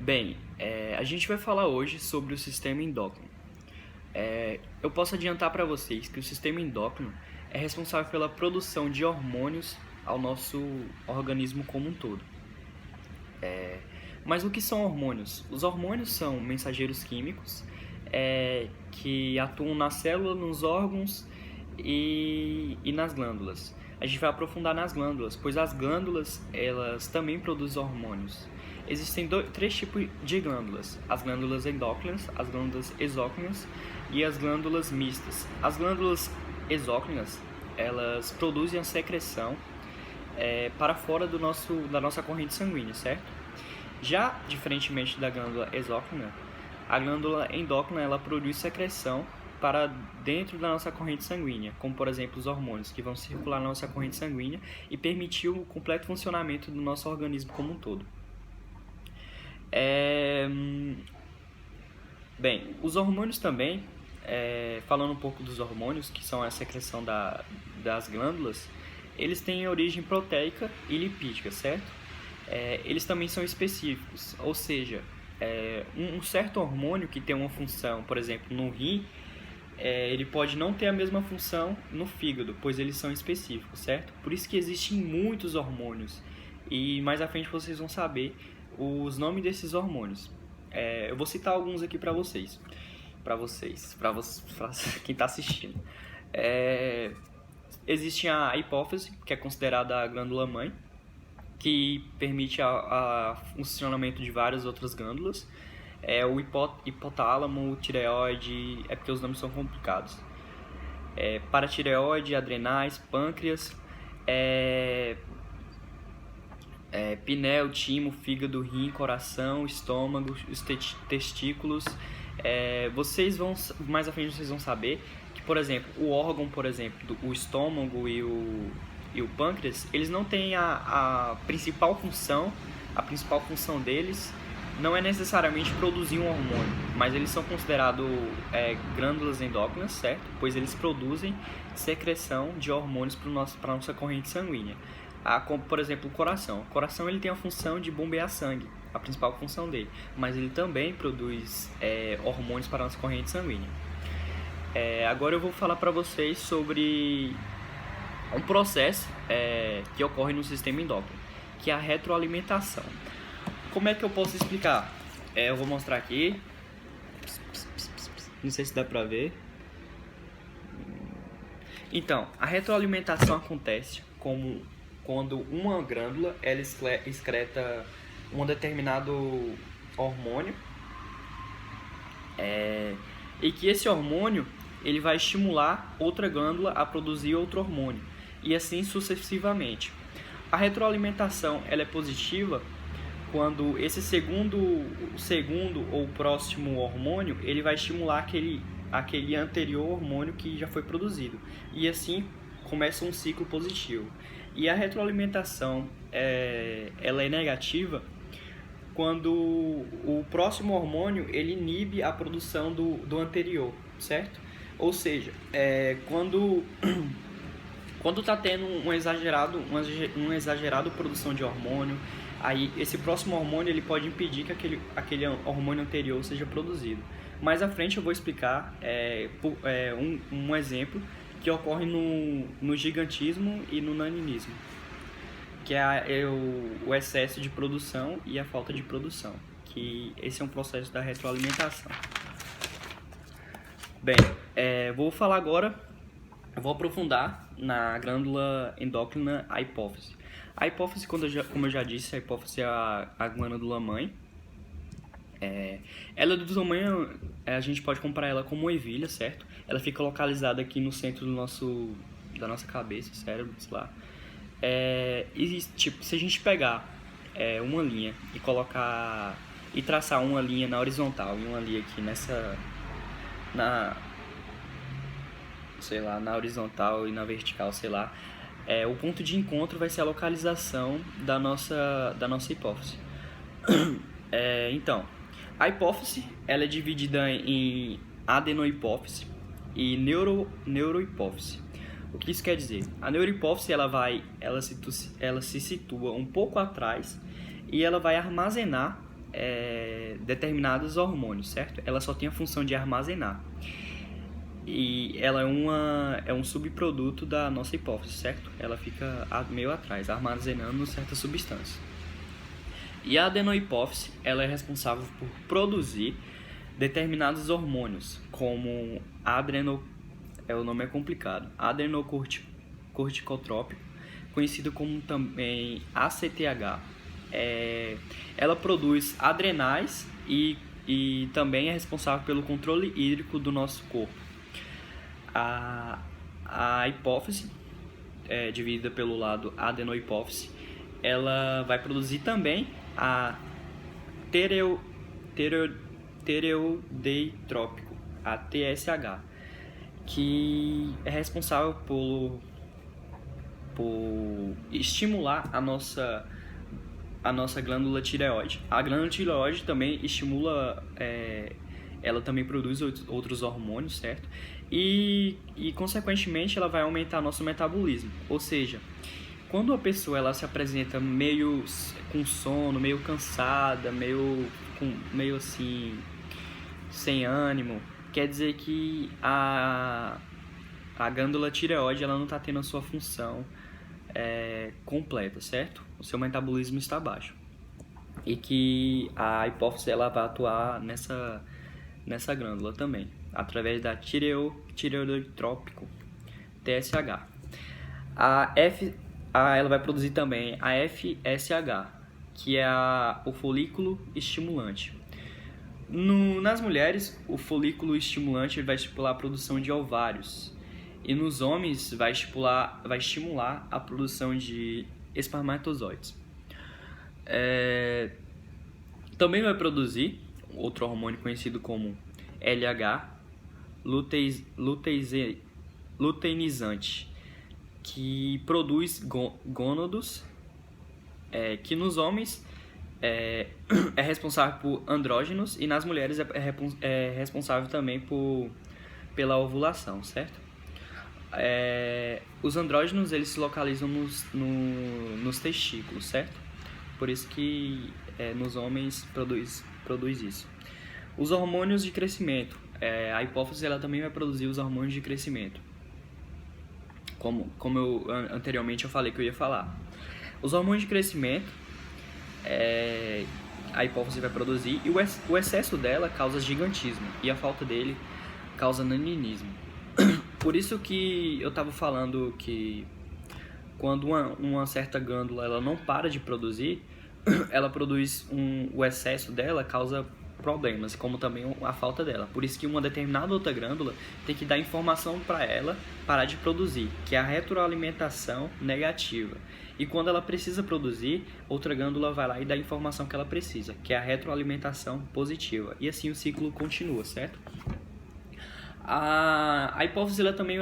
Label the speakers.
Speaker 1: Bem, a gente vai falar hoje sobre o sistema endócrino. Eu posso adiantar para vocês que o sistema endócrino é responsável pela produção de hormônios ao nosso organismo como um todo. Mas o que são hormônios? Os hormônios são mensageiros químicos que atuam na célula, nos órgãos e nas glândulas. A gente vai aprofundar nas glândulas, pois as glândulas elas também produzem hormônios. Existem três tipos de glândulas: as glândulas endócrinas, as glândulas exócrinas e as glândulas mistas. As glândulas exócrinas elas produzem a secreção para fora da nossa corrente sanguínea, certo? Já diferentemente da glândula exócrina, a glândula endócrina ela produz secreção para dentro da nossa corrente sanguínea, como por exemplo os hormônios que vão circular na nossa corrente sanguínea e permitir o completo funcionamento do nosso organismo como um todo. Bem, os hormônios também, falando um pouco dos hormônios, que são a secreção das glândulas, eles têm origem proteica e lipídica, certo? Eles também são específicos, ou seja, um certo hormônio que tem uma função, por exemplo, no rim, ele pode não ter a mesma função no fígado, pois eles são específicos, certo? Por isso que existem muitos hormônios, e mais à frente vocês vão saber os nomes desses hormônios. Eu vou citar alguns aqui para vocês, para quem está assistindo. Existe a hipófise, que é considerada a glândula mãe, que permite o funcionamento de várias outras glândulas. O hipotálamo, tireoide, é porque os nomes são complicados. Paratireoide, adrenais, pâncreas, pinéu, timo, fígado, rim, coração, estômago, os testículos. Vocês vão, mais à frente vocês vão saber que, por exemplo, o órgão, o estômago e o pâncreas, eles não têm a principal função deles não é necessariamente produzir um hormônio, mas eles são considerados glândulas endócrinas, certo? Pois eles produzem secreção de hormônios para a nossa corrente sanguínea. Como, por exemplo, o coração. O coração ele tem a função de bombear sangue, a principal função dele, mas ele também produz hormônios para a nossa corrente sanguínea. Agora eu vou falar para vocês sobre um processo que ocorre no sistema endócrino, que é a retroalimentação. Como é que eu posso explicar? Eu vou mostrar aqui. Não sei se dá pra ver. Então, a retroalimentação acontece quando uma glândula ela excreta um determinado hormônio e que esse hormônio ele vai estimular outra glândula a produzir outro hormônio e assim sucessivamente. A retroalimentação ela é positiva quando esse segundo ou próximo hormônio ele vai estimular aquele anterior hormônio que já foi produzido e assim começa um ciclo positivo. E a retroalimentação ela é negativa quando o próximo hormônio ele inibe a produção do anterior, certo? Ou seja, quando está tendo uma exagerada produção de hormônio, aí esse próximo hormônio ele pode impedir que aquele hormônio anterior seja produzido. Mais à frente eu vou explicar um exemplo que ocorre no gigantismo e no naninismo, que é o excesso de produção e a falta de produção, que esse é um processo da retroalimentação. Bem, vou falar agora, eu vou aprofundar na glândula endócrina, a hipófise. A hipófise, como eu já disse, a hipófise é a glândula mãe. Ela é do tamanho, a gente pode comparar ela com uma ervilha, certo? Ela fica localizada aqui no centro da nossa cabeça, cérebro, sei lá. E tipo, se a gente pegar uma linha e colocar e traçar uma linha na horizontal e uma linha aqui na horizontal e na vertical, sei lá, o ponto de encontro vai ser a localização da nossa hipófise. Então, a hipófise ela é dividida em adenohipófise e neurohipófise. O que isso quer dizer? A neurohipófise ela se situa um pouco atrás e ela vai armazenar determinados hormônios, certo? Ela só tem a função de armazenar. E ela é um subproduto da nossa hipófise, certo? Ela fica meio atrás, armazenando certas substâncias. E a adenohipófise, ela é responsável por produzir determinados hormônios, como o nome é complicado, adrenocorticotrópico, conhecido como também ACTH. Ela produz adrenais e também é responsável pelo controle hídrico do nosso corpo. A hipófise, dividida pelo lado adenohipófise, ela vai produzir também a tireoidetrópico, a TSH, que é responsável por estimular a nossa glândula tireoide. A glândula tireoide também estimula, ela também produz outros hormônios, certo? E consequentemente ela vai aumentar nosso metabolismo. Ou seja, quando a pessoa ela se apresenta meio com sono, meio cansada, meio assim, sem ânimo, quer dizer que a glândula tireoide ela não está tendo a sua função completa, certo? O seu metabolismo está baixo. E que a hipófise ela vai atuar nessa glândula também, através da tireoidetrópico, TSH. Ela vai produzir também a FSH, que é o folículo estimulante. Nas mulheres, o folículo estimulante vai estimular a produção de ovários. E nos homens, vai estimular a produção de espermatozoides. Também vai produzir outro hormônio conhecido como LH, luteinizante, que produz gônados, que nos homens é responsável por andrógenos e nas mulheres é responsável também pela ovulação, certo? Os andrógenos eles se localizam nos testículos, certo? Por isso que nos homens produz isso. Os hormônios de crescimento, a hipófise ela também vai produzir os hormônios de crescimento, como eu anteriormente eu falei que eu ia falar. Os hormônios de crescimento a hipófise vai produzir, e o excesso dela causa gigantismo e a falta dele causa naninismo. Por isso que eu estava falando que quando uma certa glândula ela não para de produzir, ela produz o excesso dela causa problemas, como também a falta dela. Por isso que uma determinada outra glândula tem que dar informação para ela parar de produzir, que é a retroalimentação negativa. E quando ela precisa produzir, outra glândula vai lá e dá a informação que ela precisa, que é a retroalimentação positiva. E assim o ciclo continua, certo? A hipófise ela também